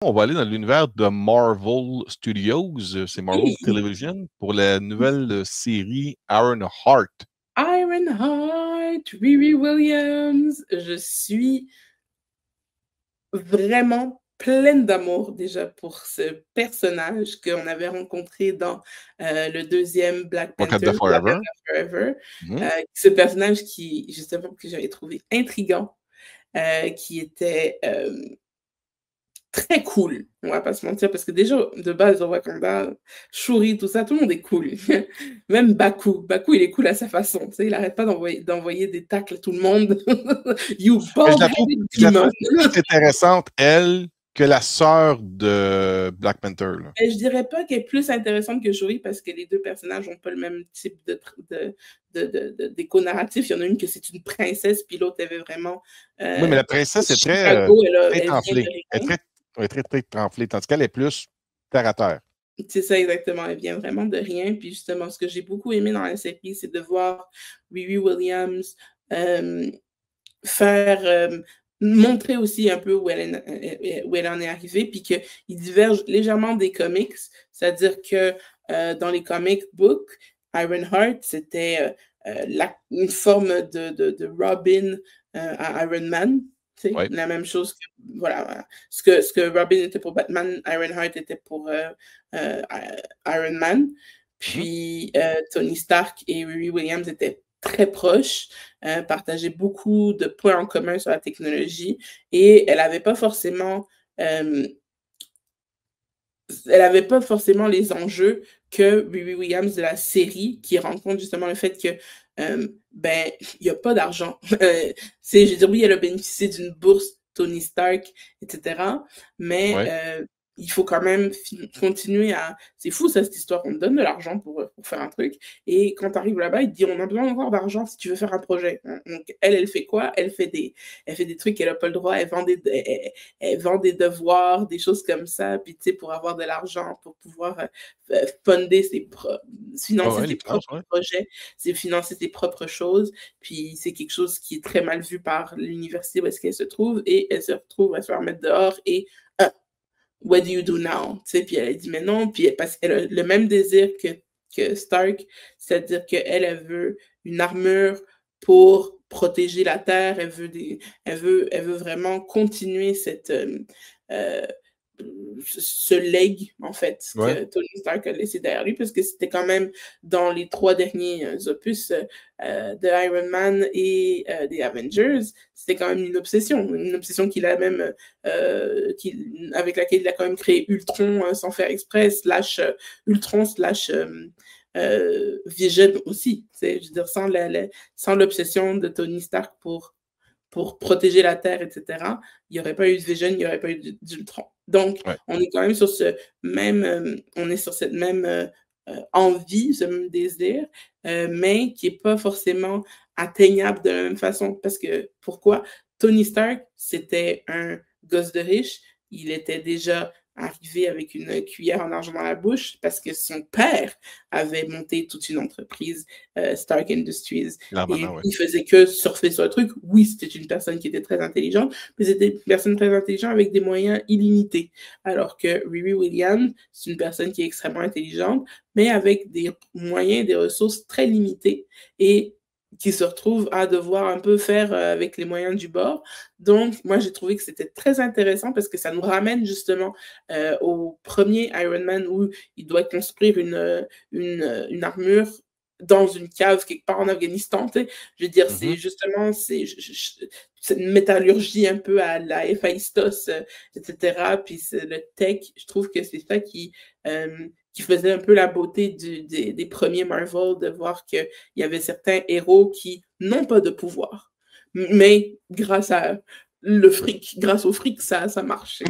On va aller dans l'univers de Marvel Studios, c'est Marvel Television, pour la nouvelle série Ironheart. Ironheart, Riri Williams. Je suis vraiment pleine d'amour déjà pour ce personnage qu'on avait rencontré dans le deuxième Black Panther, Forever. Forever. Ce personnage qui, justement, que j'avais trouvé intriguant, qui était très cool, on va pas se mentir, parce que déjà, de base, au Wakanda, Shuri, tout ça, tout le monde est cool. Même Baku, il est cool à sa façon, tu sais, il arrête pas d'envoyer des tacles à tout le monde. You bald-headed demon! Je la trouve plus intéressante, elle, que la sœur de Black Panther. Là. Et je dirais pas qu'elle est plus intéressante que Shuri, parce que les deux personnages n'ont pas le même type d'écho narratif. Il y en a une que c'est une princesse, puis l'autre, elle veut vraiment... oui, mais la princesse est très enflée. Elle est très enflée, tandis qu'elle est plus terre à terre. C'est ça, exactement. Elle vient vraiment de rien. Puis justement, ce que j'ai beaucoup aimé dans la série, c'est de voir Riri Williams montrer aussi un peu où elle en est arrivée, puis qu'il diverge légèrement des comics. C'est-à-dire que dans les comic books, Ironheart, c'était une forme de Robin à Iron Man. Oui. La même chose que, voilà, ce que Robin était pour Batman, Ironheart était pour Iron Man. Puis Tony Stark et Riri Williams étaient très proches, partageaient beaucoup de points en commun sur la technologie, et elle n'avait pas forcément les enjeux que Riri Williams de la série, qui rencontre justement le fait que il n'y a pas d'argent. Je veux dire, oui, elle a bénéficié d'une bourse Tony Stark, etc. Mais il faut quand même continuer à... C'est fou, ça, cette histoire. On te donne de l'argent pour faire un truc. Et quand tu arrives là-bas, il te dit, on a besoin encore d'argent si tu veux faire un projet. Donc, elle fait quoi? Elle fait des trucs qu'elle n'a pas le droit. Elle vend des devoirs, des choses comme ça. Puis, tu sais, pour avoir de l'argent, pour pouvoir financer ses propres projets, c'est financer ses propres choses. Puis, c'est quelque chose qui est très mal vu par l'université où est-ce qu'elle se trouve. Et elle se retrouve à se faire mettre dehors et what do you do now? Tu sais, puis elle a dit, mais non, puis parce qu'elle a le même désir que Stark, c'est-à-dire qu'elle veut une armure pour protéger la Terre, elle veut vraiment continuer ce leg, en fait, que Tony Stark a laissé derrière lui, parce que c'était quand même dans les 3 derniers opus de Iron Man et des Avengers, c'était quand même une obsession qu'il a même, avec laquelle il a quand même créé Ultron sans faire exprès, Ultron / Vision aussi, je veux dire, sans l'obsession de Tony Stark pour protéger la Terre, etc., il n'y aurait pas eu de Vision, il n'y aurait pas eu d'Ultron. Donc, on est quand même sur cette même envie, ce même désir, mais qui n'est pas forcément atteignable de la même façon. Parce que, pourquoi? Tony Stark, c'était un gosse de riche, il était déjà arrivé avec une cuillère en argent dans la bouche parce que son père avait monté toute une entreprise, Stark Industries, et il faisait que surfer sur le truc. Oui, c'était une personne qui était très intelligente, mais c'était une personne très intelligente avec des moyens illimités. Alors que Riri Williams, c'est une personne qui est extrêmement intelligente, mais avec des moyens, des ressources très limitées, et qui se retrouve à devoir un peu faire avec les moyens du bord. Donc, moi, j'ai trouvé que c'était très intéressant parce que ça nous ramène justement au premier Iron Man où il doit construire une armure dans une cave quelque part en Afghanistan, tu sais. Je veux dire, c'est justement, c'est une métallurgie un peu à la Héphaïstos, etc. Puis le tech, je trouve que c'est ça qui faisait un peu la beauté des premiers Marvel, de voir qu'il y avait certains héros qui n'ont pas de pouvoir, mais grâce au fric, ça marche.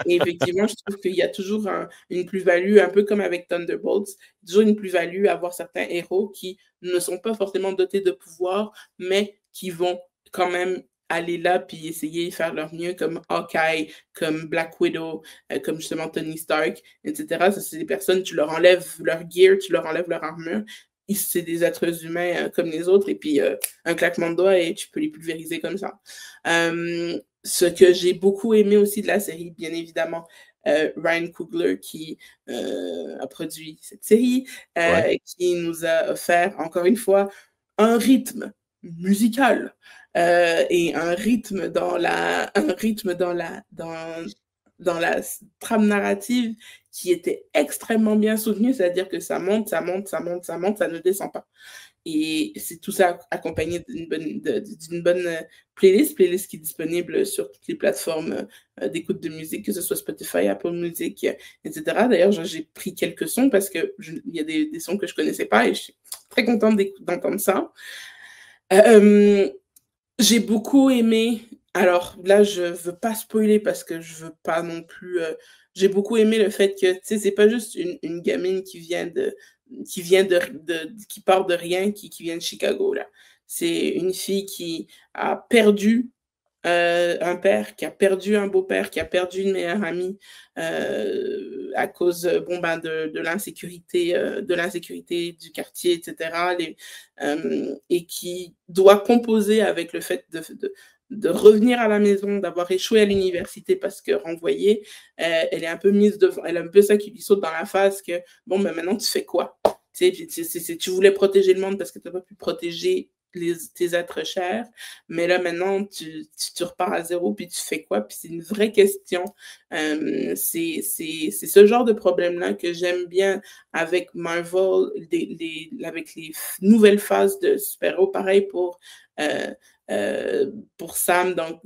Et effectivement, je trouve qu'il y a toujours une plus-value, un peu comme avec Thunderbolts, toujours une plus-value à avoir certains héros qui ne sont pas forcément dotés de pouvoir, mais qui vont quand même aller là puis essayer de faire leur mieux, comme Hawkeye, comme Black Widow, comme justement Tony Stark, etc. Ça, c'est des personnes, tu leur enlèves leur gear, tu leur enlèves leur armure, c'est des êtres humains comme les autres, et puis un claquement de doigts et tu peux les pulvériser comme ça. ce que j'ai beaucoup aimé aussi de la série, bien évidemment, Ryan Coogler qui a produit cette série, Ouais. qui nous a offert, encore une fois, un rythme musical et un rythme dans la trame narrative qui était extrêmement bien soutenu, c'est-à-dire que ça monte, ça monte, ça monte, ça monte, ça ne descend pas. Et c'est tout ça accompagné d'une bonne playlist qui est disponible sur toutes les plateformes d'écoute de musique, que ce soit Spotify, Apple Music, etc. D'ailleurs, j'ai pris quelques sons parce qu'il y a des sons que je ne connaissais pas et je suis très contente d'entendre ça. J'ai beaucoup aimé, alors là, je ne veux pas spoiler parce que je ne veux pas non plus... j'ai beaucoup aimé le fait que, tu sais, c'est pas juste une gamine qui part de rien, qui vient de Chicago, là. C'est une fille qui a perdu un père, qui a perdu un beau-père, qui a perdu une meilleure amie à cause de l'insécurité du quartier, etc. Et qui doit composer avec le fait de revenir à la maison, d'avoir échoué à l'université parce que renvoyée, elle est un peu mise devant, elle a un peu ça qui lui saute dans la face que bon, ben maintenant tu fais quoi? Tu voulais protéger le monde parce que tu n'as pas pu protéger tes êtres chers, mais là maintenant tu repars à zéro puis tu fais quoi? Puis c'est une vraie question. C'est ce genre de problème-là que j'aime bien avec Marvel, avec les nouvelles phases de super-héros, pareil pour Sam dans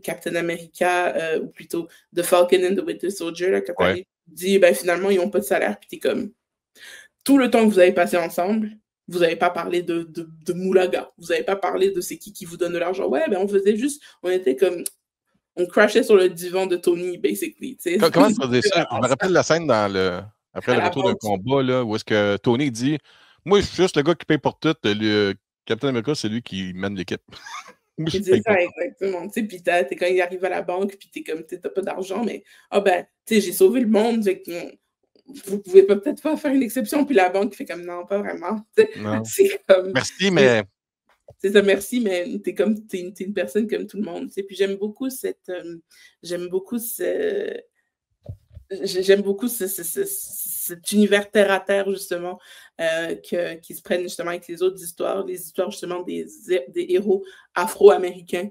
Captain America, ou plutôt The Falcon and the Winter Soldier, là, quand Ouais. tu dis ben, finalement ils n'ont pas de salaire, puis t'es comme tout le temps que vous avez passé ensemble, vous n'avez pas parlé de Moulaga, vous n'avez pas parlé de c'est qui vous donne de l'argent. Ouais, ben on faisait juste, on était comme, on crashait sur le divan de Tony, basically. Comment tu faisais ça? Je me rappelle la scène après à le la retour d'un banque. combat, là, où est-ce que Tony dit moi, je suis juste le gars qui paye pour tout. Le Captain America, c'est lui qui mène l'équipe. Moi, je C'est paye pour ça, tout. exactement. Puis t'es quand il arrive à la banque, puis t'es comme, t'as pas d'argent, mais j'ai sauvé le monde, vous pouvez peut-être pas faire une exception, puis la banque fait comme non, pas vraiment. Non. C'est comme. Merci, mais. C'est ça, merci, mais t'es une personne comme tout le monde. Puis j'aime beaucoup j'aime beaucoup cet univers terre à terre, justement, qui se prennent justement avec les autres histoires, les histoires justement des héros afro-américains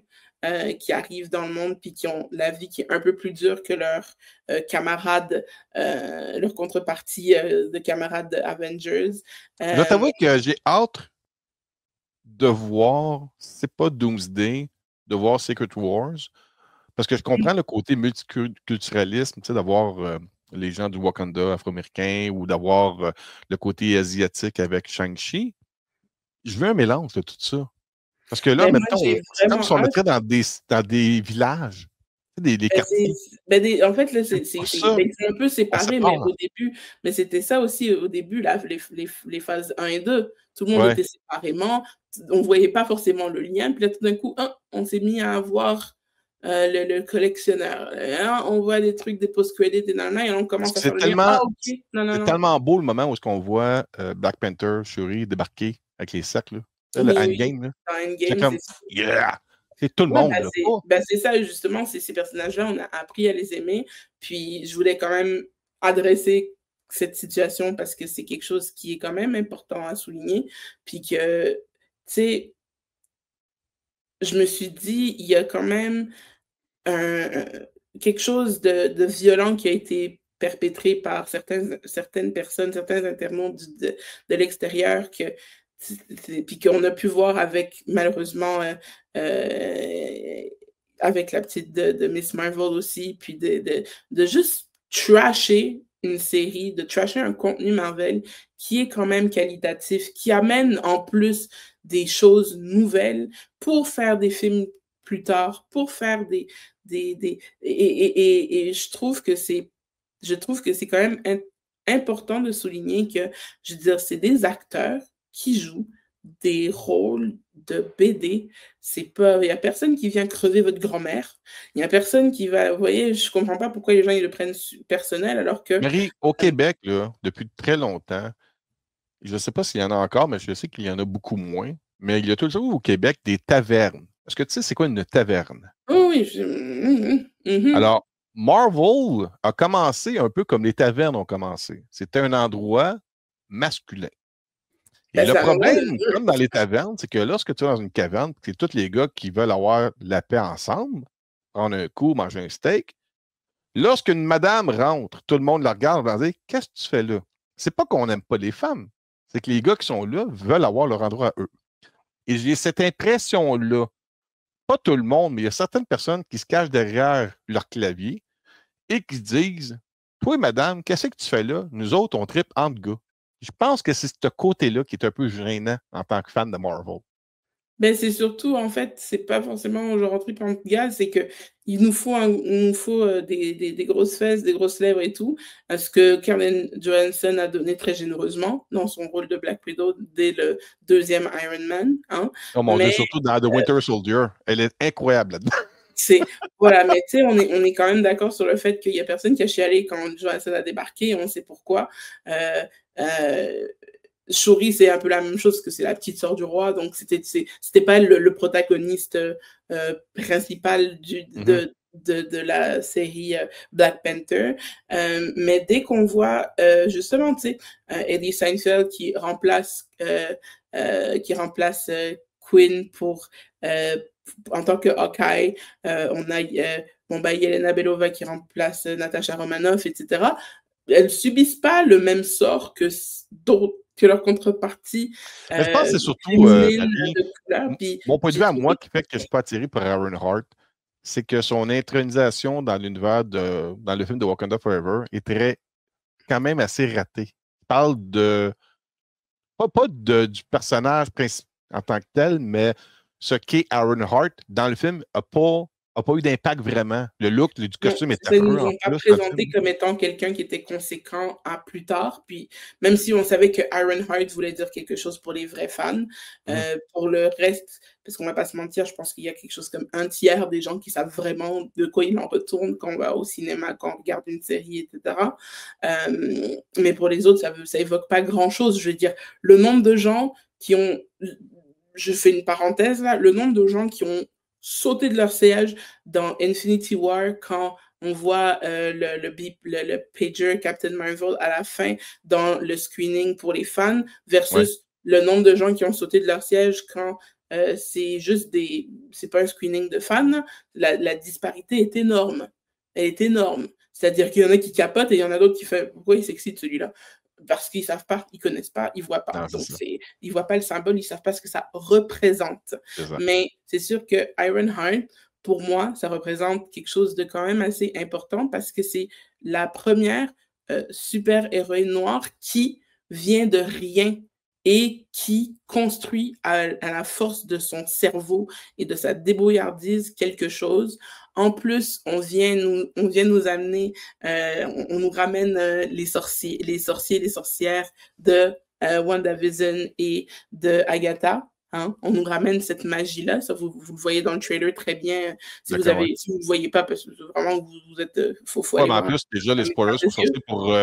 qui arrivent dans le monde puis qui ont la vie qui est un peu plus dure que leurs camarades, leur contrepartie de camarades de Avengers. Je dois t'avouer que j'ai hâte de voir, c'est pas Doomsday, de voir Secret Wars, parce que je comprends le côté multiculturalisme, tu sais, d'avoir les gens du Wakanda afro-américain ou d'avoir le côté asiatique avec Shang-Chi. Je veux un mélange de tout ça. Parce que là, Ben, moi, mettons, j'ai c'est comme vraiment si on hâte. mettrait dans des villages, des quartiers. En fait, là, J'aime pas ça. c'est un peu On séparé, mais sépare. au début, mais c'était ça aussi au début, là, les phases 1 et 2. Tout le monde Ouais. était séparément, on ne voyait pas forcément le lien. Puis là, tout d'un coup, on s'est mis à avoir le collectionneur. On voit des trucs, des post-credits, et on commence à faire C'est le lien. tellement, Ah, ok, non, non, c'est non. tellement beau le moment où est-ce qu'on voit Black Panther, Shuri débarquer avec les sacs, là. Le Mais oui, endgame, là. dans C'est Endgame, comme, c'est sûr. yeah! C'est tout le Ouais, monde, là. Oh! c'est ça, justement, c'est ces personnages-là, on a appris à les aimer. Puis je voulais quand même adresser cette situation parce que c'est quelque chose qui est quand même important à souligner. Puis que, tu sais, je me suis dit, il y a quand même quelque chose de violent qui a été perpétré par certaines personnes, certains internautes de l'extérieur, puis qu'on a pu voir avec, malheureusement, avec la petite de Miss Marvel aussi, puis de juste trasher une série, de trasher un contenu Marvel qui est quand même qualitatif, qui amène en plus des choses nouvelles pour faire des films plus tard, pour faire et je trouve que c'est quand même important de souligner que, je veux dire, c'est des acteurs qui jouent des rôles de BD. C'est pas, il y a personne qui vient crever votre grand-mère. Il y a personne qui va, vous voyez, je comprends pas pourquoi les gens ils le prennent personnel alors que Marie, au Québec, là, depuis très longtemps, je ne sais pas s'il y en a encore, mais je sais qu'il y en a beaucoup moins, mais il y a toujours au Québec des tavernes Est-ce que tu sais c'est quoi une taverne? Oh oui, Alors, Marvel a commencé un peu comme les tavernes ont commencé. C'était un endroit masculin. Et Ben, le c'est un endroit problème, de... comme dans les tavernes, c'est que lorsque tu es dans une caverne, c'est tous les gars qui veulent avoir la paix ensemble, prendre un coup, manger un steak. Lorsqu'une madame rentre, tout le monde la regarde et va dire qu'est-ce que tu fais là? C'est pas qu'on n'aime pas les femmes, c'est que les gars qui sont là veulent avoir leur endroit à eux. Et j'ai cette impression-là. Pas tout le monde, mais il y a certaines personnes qui se cachent derrière leur clavier et qui se disent toi, madame, qu'est-ce que tu fais là? Nous autres, on tripe entre gars. Je pense que c'est ce côté-là qui est un peu gênant en tant que fan de Marvel. Ben, c'est surtout, en fait, c'est pas forcément genre un trip en gaz, c'est que il nous faut des grosses fesses, des grosses lèvres et tout, ce que Karen Johansson a donné très généreusement dans son rôle de Black Widow dès le deuxième Iron Man. Hein. Oh mon Dieu, Mais surtout dans The Winter Soldier. Elle est incroyable là-dedans. voilà, mais tu sais, on est quand même d'accord sur le fait qu'il y a personne qui a chialé quand Johansson a débarqué, on sait pourquoi. Euh, euh, Shuri, c'est un peu la même chose que c'est la petite sœur du roi, donc c'était pas le protagoniste principal de la série Black Panther. Mais dès qu'on voit justement, tu sais, Eddie Seinfeld qui remplace Quinn en tant que Hawkeye, on a Yelena Belova qui remplace Natasha Romanoff, etc. Elles subissent pas le même sort que leur contrepartie Mais je pense que c'est surtout, féminine Marie, de couleur. Puis mon point de j'ai vue à trouvé moi qui fait que je suis pas attiré par Aaron Hart, c'est que son intronisation dans l'univers dans le film de Wakanda Forever est quand même assez ratée. Il parle du personnage principal en tant que tel, mais ce qu'est Aaron Hart dans le film n'a pas eu d'impact vraiment. Le look du non, costume est ils affreux nous en ont pas plus dans le présenté film. comme étant quelqu'un qui était conséquent à plus tard. Puis même si on savait que Iron Heart voulait dire quelque chose pour les vrais fans, pour le reste, parce qu'on va pas se mentir, je pense qu'il y a quelque chose comme un tiers des gens qui savent vraiment de quoi il en retourne quand on va au cinéma, quand on regarde une série, etc. Mais pour les autres, ça évoque pas grand-chose. Je veux dire, le nombre de gens qui ont, je fais une parenthèse là, le nombre de gens qui ont sauté de leur siège dans Infinity War quand on voit le pager Captain Marvel à la fin dans le screening pour les fans Ouais. versus le nombre de gens qui ont sauté de leur siège quand c'est pas un screening de fans. La disparité est énorme. Elle est énorme. C'est-à-dire qu'il y en a qui capotent et il y en a d'autres qui font pourquoi il s'excite celui-là? Parce qu'ils savent pas, ils connaissent pas, ils voient pas. Non, c'est Donc, ça. ils voient pas le symbole, ils savent pas ce que ça représente. C'est ça. Mais c'est sûr que Ironheart, pour moi, ça représente quelque chose de quand même assez important parce que c'est la première super-héroïne noire qui vient de rien et qui construit à la force de son cerveau et de sa débrouillardise quelque chose. En plus, on vient nous amener, on nous ramène les sorciers, les sorcières de WandaVision et de Agatha. Hein? On nous ramène cette magie-là. Ça, vous le voyez dans le trailer très bien. Si vous D'accord, ouais. ne le voyez pas, parce que vraiment, vous êtes, faut Ouais, aller mais en voir. plus, déjà, les spoilers sont sortis pour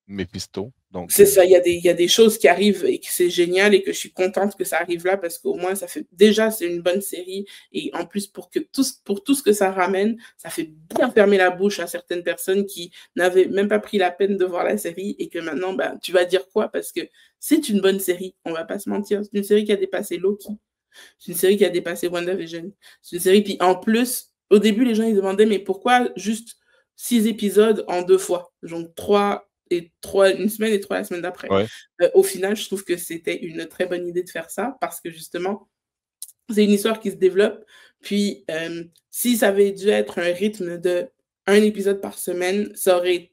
Mephisto. Donc, C'est ça, il y a des choses qui arrivent et que c'est génial et que je suis contente que ça arrive là parce qu'au moins, ça fait déjà, c'est une bonne série et en plus, pour tout ce que ça ramène, ça fait bien fermer la bouche à certaines personnes qui n'avaient même pas pris la peine de voir la série et que maintenant, ben, tu vas dire quoi? Parce que c'est une bonne série, on va pas se mentir. C'est une série qui a dépassé Loki. C'est une série qui a dépassé WandaVision. C'est une série, puis en plus, au début, les gens ils demandaient, mais pourquoi juste 6 épisodes en 2 fois? Donc 3 une semaine et 3 la semaine d'après. ouais. Au final, je trouve que c'était une très bonne idée de faire ça parce que justement, c'est une histoire qui se développe. Puis, si ça avait dû être un rythme de un épisode par semaine,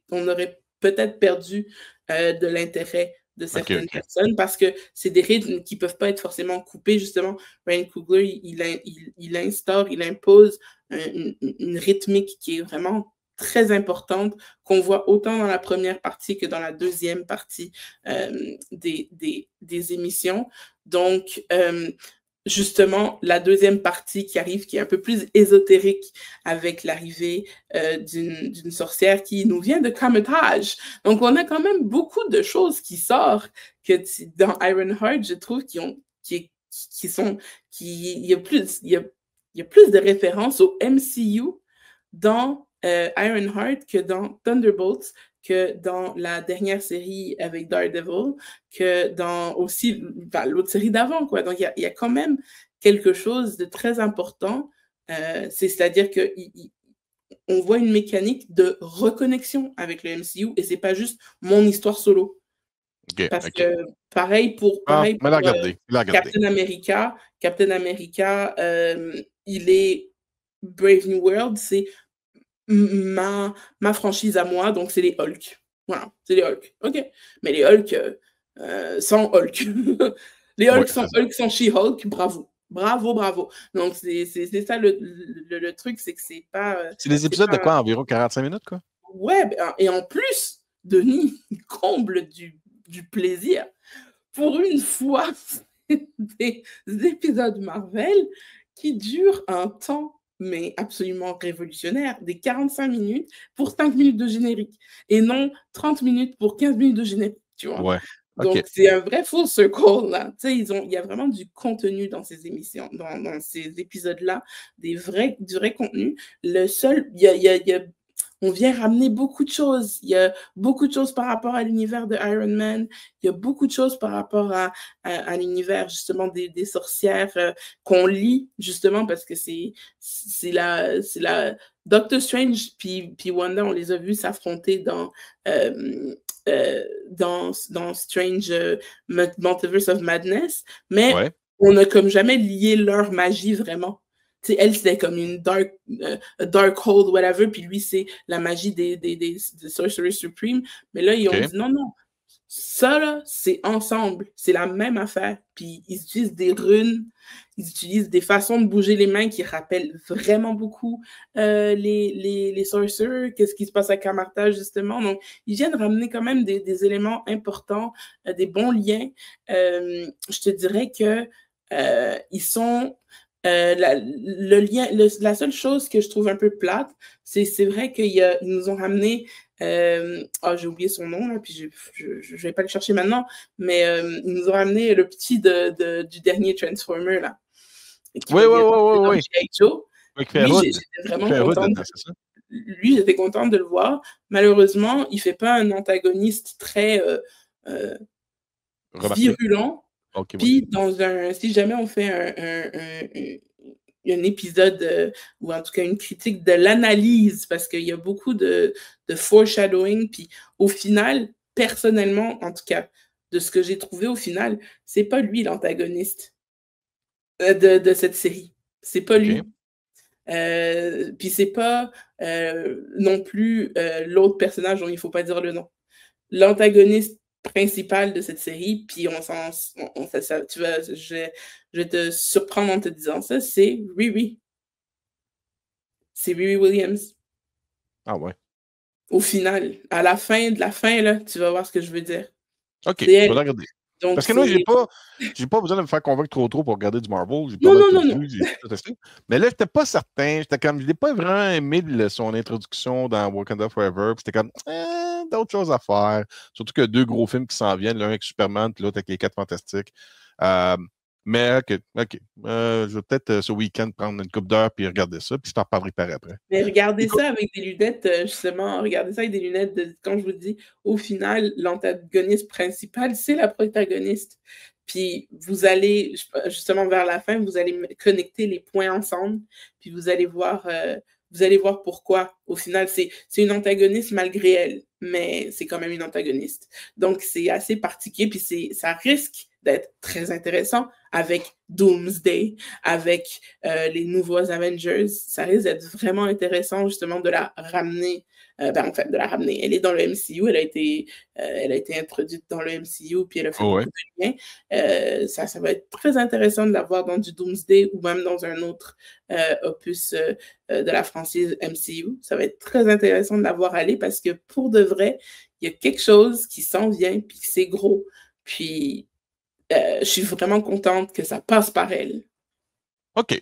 on aurait peut-être perdu de l'intérêt de OK, certaines OK. personnes parce que c'est des rythmes qui ne peuvent pas être forcément coupés. Justement, Ryan Coogler, il impose une rythmique qui est vraiment très importante, qu'on voit autant dans la première partie que dans la deuxième partie des émissions. Donc, justement, la deuxième partie qui arrive, qui est un peu plus ésotérique avec l'arrivée d'une sorcière qui nous vient de Kamar-Taj. Donc, on a quand même beaucoup de choses qui sortent que dans Ironheart, je trouve, il y a plus, il y a plus de références au MCU dans Ironheart que dans Thunderbolts, que dans la dernière série avec Daredevil, que dans aussi l'autre série d'avant, quoi. Donc, il y a quand même quelque chose de très important. C'est-à-dire qu'on voit une mécanique de reconnexion avec le MCU et c'est pas juste mon histoire solo. OK, Parce OK. que pareil pour mais la regarder, la regarder. Captain America, il est Brave New World, c'est ma franchise à moi, donc c'est les Hulk. Voilà, c'est les Hulk. OK. Mais les Hulk sans Hulk. Les Hulk sans She-Hulk, bravo. Bravo, bravo. Donc, c'est ça le truc, c'est que c'est pas. C'est des épisodes de quoi, environ 45 minutes, quoi? Ouais, et en plus, Denis comble du plaisir. Pour une fois, des épisodes Marvel qui durent un temps mais absolument révolutionnaire, des 45 minutes pour 5 minutes de générique, et non 30 minutes pour 15 minutes de générique, tu vois. Ouais. Donc, OK. c'est un vrai full circle, là. Tu sais, il y a vraiment du contenu dans ces émissions, dans ces épisodes-là, du vrai contenu. Le seul, on vient ramener beaucoup de choses. Il y a beaucoup de choses par rapport à l'univers de Iron Man. Il y a beaucoup de choses par rapport à l'univers, justement, des sorcières qu'on lit, justement, parce que c'est la Doctor Strange puis Wanda, on les a vus s'affronter dans Strange Multiverse of Madness, mais Ouais. on n'a comme jamais lié leur magie vraiment. T'sais, elle, c'était comme une dark hold, whatever, puis lui, c'est la magie des Sorcerer Supreme. Mais là, ils ont dit non, ça, là, c'est ensemble, c'est la même affaire. Puis ils utilisent des runes, ils utilisent des façons de bouger les mains qui rappellent vraiment beaucoup les Sorcerers, qu'est-ce qui se passe à Kamarta, justement. Donc, ils viennent ramener quand même des éléments importants, des bons liens. Je te dirais que ils sont... le lien, la seule chose que je trouve un peu plate, c'est vrai qu'ils nous ont ramené j'ai oublié son nom, là, puis je vais pas le chercher maintenant, mais ils nous ont ramené le petit du dernier Transformer, là. Oui. Lui, j'étais vraiment contente. Lui, j'étais contente de le voir. Malheureusement, il fait pas un antagoniste très virulent. Okay, puis, si jamais on fait un épisode ou en tout cas une critique de l'analyse, parce qu'il y a beaucoup de foreshadowing, puis au final, personnellement, en tout cas, de ce que j'ai trouvé au final, c'est pas lui l'antagoniste de cette série. C'est pas lui. Puis c'est pas non plus l'autre personnage dont il faut pas dire le nom. L'antagoniste principal de cette série, puis je vais te surprendre en te disant ça, c'est Riri. C'est Riri Williams. Ah ouais. Au final, à la fin de la fin, là, tu vas voir ce que je veux dire. OK, je vais la regarder. Donc, parce que moi, j'ai pas besoin de me faire convaincre trop pour regarder du Marvel. J'ai pas non, mal non, tout vu, j'ai tout testé. Mais là, j'étais pas certain. Je l'ai pas vraiment aimé son introduction dans Wakanda Forever. Puis j'étais comme, d'autres choses à faire. Surtout que 2 gros films qui s'en viennent, l'un avec Superman, puis l'autre avec les 4 Fantastiques. Mais OK. Je vais peut-être ce week-end prendre une couple d'heures puis regarder ça, puis je t'en parlerai par après. Mais regardez ça avec des lunettes, justement, regardez ça avec des lunettes quand je vous dis, au final, l'antagoniste principal, c'est la protagoniste. Puis vous allez, justement, vers la fin, vous allez connecter les points ensemble, puis vous allez voir pourquoi. Au final, c'est une antagoniste malgré elle, mais c'est quand même une antagoniste. Donc, c'est assez particulier, puis ça risque d'être très intéressant avec Doomsday, avec les nouveaux Avengers. Ça risque d'être vraiment intéressant, justement, de la ramener. De la ramener. Elle est dans le MCU, elle a été introduite dans le MCU, puis elle a fait beaucoup de liens. Ça va être très intéressant de la voir dans du Doomsday ou même dans un autre opus de la franchise MCU. Ça va être très intéressant de la voir aller parce que pour de vrai, il y a quelque chose qui s'en vient, puis c'est gros. Puis je suis vraiment contente que ça passe par elle. OK.